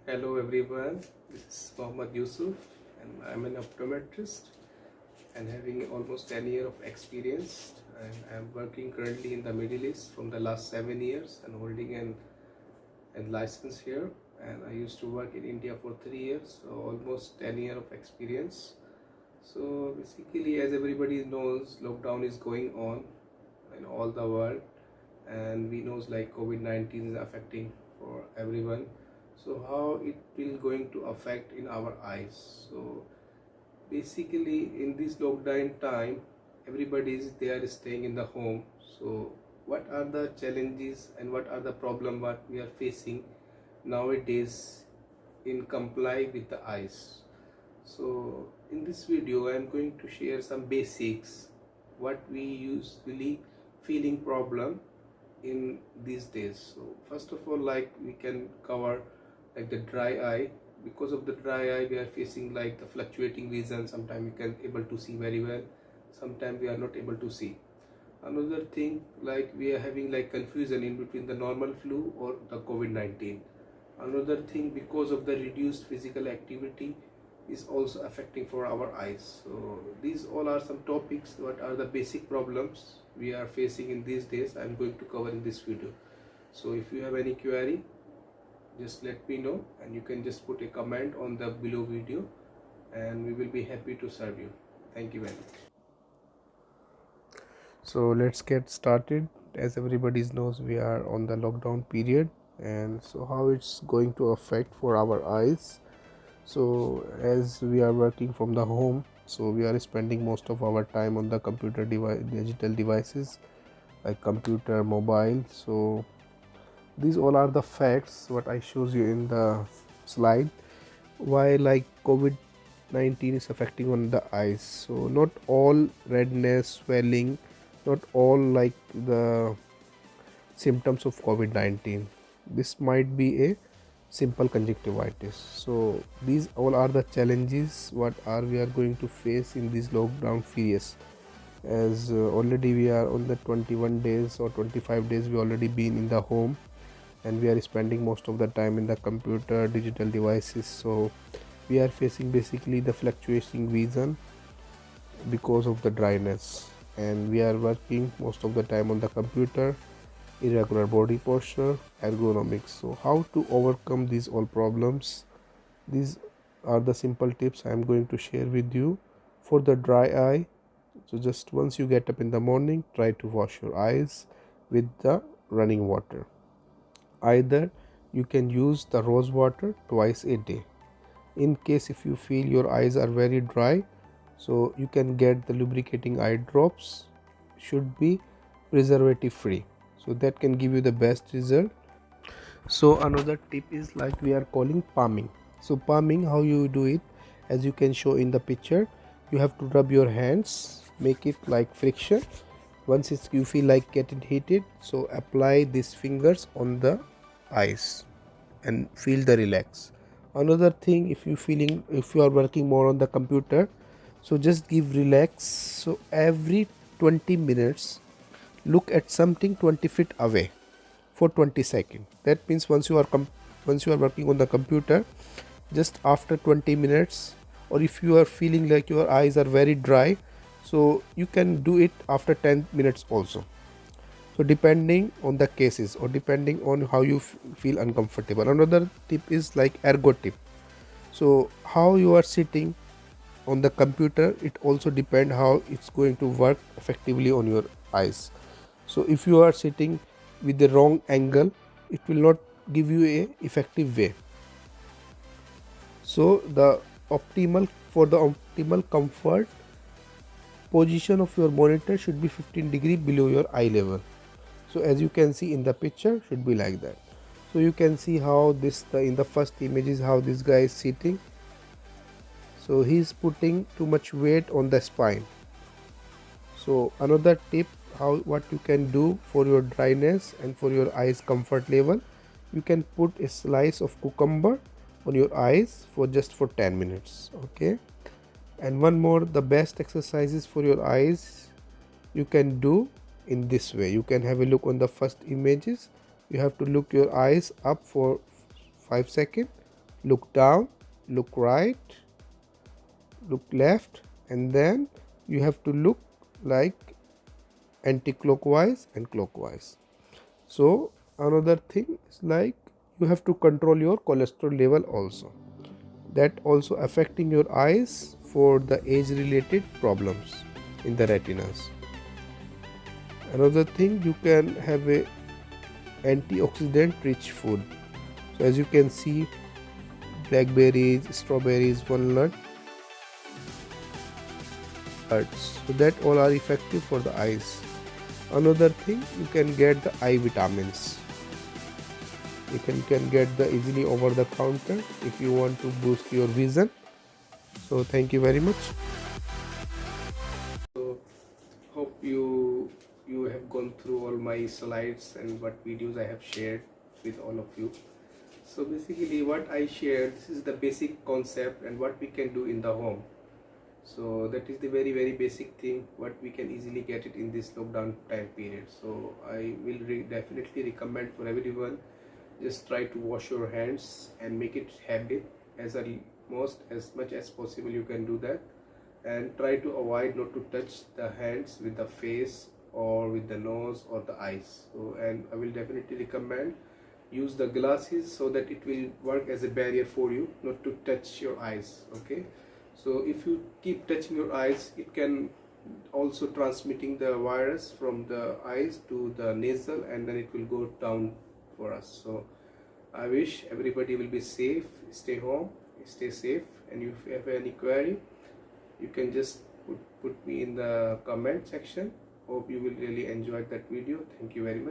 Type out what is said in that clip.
Hello everyone, this is Mohammad Yusuf and I'm an optometrist and having almost 10 years of experience, and I'm working currently in the Middle East from the last 7 years and holding a license here, and I used to work in India for 3 years, so almost 10 years of experience. So basically, as everybody knows, lockdown is going on in all the world, and we knows like COVID-19 is affecting for everyone. So how it will going to affect in our eyes? So basically in this lockdown time, everybody is there staying in the home. So what are the challenges and what are the problem what we are facing nowadays in comply with the eyes? So in this video I am going to share some basics what we usually feeling problem in these days. So first of all, like we can cover like the dry eye. Because of the dry eye we are facing like the fluctuating vision. Sometimes we can able to see very well, sometimes we are not able to see. Another thing, like we are having like confusion in between the normal flu or the COVID-19. Another thing, because of the reduced physical activity is also affecting for our eyes. So these all are some topics, what are the basic problems we are facing in these days I'm going to cover in this video. So if you have any query, just let me know, and you can just put a comment on the below video and we will be happy to serve you. Thank you very much. So let's get started. As everybody knows, we are on the lockdown period, and so how it's going to affect for our eyes. So as we are working from the home, so we are spending most of our time on the computer device, digital devices like computer, mobile. So these all are the facts what I shows you in the slide. Why like COVID-19 is affecting on the eyes. So not all redness, swelling, not all like the symptoms of COVID-19. This might be a simple conjunctivitis. So these all are the challenges what are we are going to face in these lockdown periods. As already we are on the 21 days or 25 days, we already been in the home, and we are spending most of the time in the computer, digital devices. So we are facing basically the fluctuating vision because of the dryness, and we are working most of the time on the computer, irregular body posture, ergonomics. So how to overcome these all problems? These are the simple tips I am going to share with you for the dry eye. So just once you get up in the morning, try to wash your eyes with the running water. Either you can use the rose water twice a day. In case if you feel your eyes are very dry, so you can get the lubricating eye drops, should be preservative free, so that can give you the best result. So another tip is like we are calling palming. So palming, how you do it, as you can show in the picture, you have to rub your hands, make it like friction. Once you feel like getting heated, so apply these fingers on the eyes and feel the relax. Another thing, if you are working more on the computer, so just give relax. So every 20 minutes look at something 20 feet away for 20 seconds. That means once you are working on the computer, just after 20 minutes, or if you are feeling like your eyes are very dry, so you can do it after 10 minutes also. So depending on the cases or depending on how you feel uncomfortable. Another tip is like ergo tip. So how you are sitting on the computer, it also depend how it's going to work effectively on your eyes. So if you are sitting with the wrong angle, it will not give you a effective way. So the optimal comfort position of your monitor should be 15 degree below your eye level. So as you can see in the picture, should be like that. So you can see how in the first image is how this guy is sitting. So he's putting too much weight on the spine. So another tip, what you can do for your dryness and for your eyes comfort level, you can put a slice of cucumber on your eyes for 10 minutes. Okay. And one more, the best exercises for your eyes you can do in this way. You can have a look on the first images. You have to look your eyes up for 5 seconds, look down, look right, look left, and then you have to look like anti-clockwise and clockwise. So another thing is like you have to control your cholesterol level also, that also affecting your eyes for the age related problems in the retinas. Another thing, you can have a antioxidant rich food. So as you can see, blackberries, strawberries, walnut, so that all are effective for the eyes. Another thing, you can get the eye vitamins. You can get the easily over the counter if you want to boost your vision. So thank you very much. So hope you have gone through all my slides and what videos I have shared with all of you. So basically what I shared, this is the basic concept and what we can do in the home. So that is the very basic thing what we can easily get it in this lockdown time period. So I will definitely recommend for everyone, just try to wash your hands and make it habit as much as possible. You can do that, and try to avoid not to touch the hands with the face or with the nose or the eyes. So, and I will definitely recommend use the glasses so that it will work as a barrier for you not to touch your eyes. Okay, so if you keep touching your eyes, it can also transmitting the virus from the eyes to the nasal, and then it will go down for us. So I wish everybody will be safe, stay home, stay safe, and if you have any query, you can just put me in the comment section. Hope you will really enjoy that video. Thank you very much.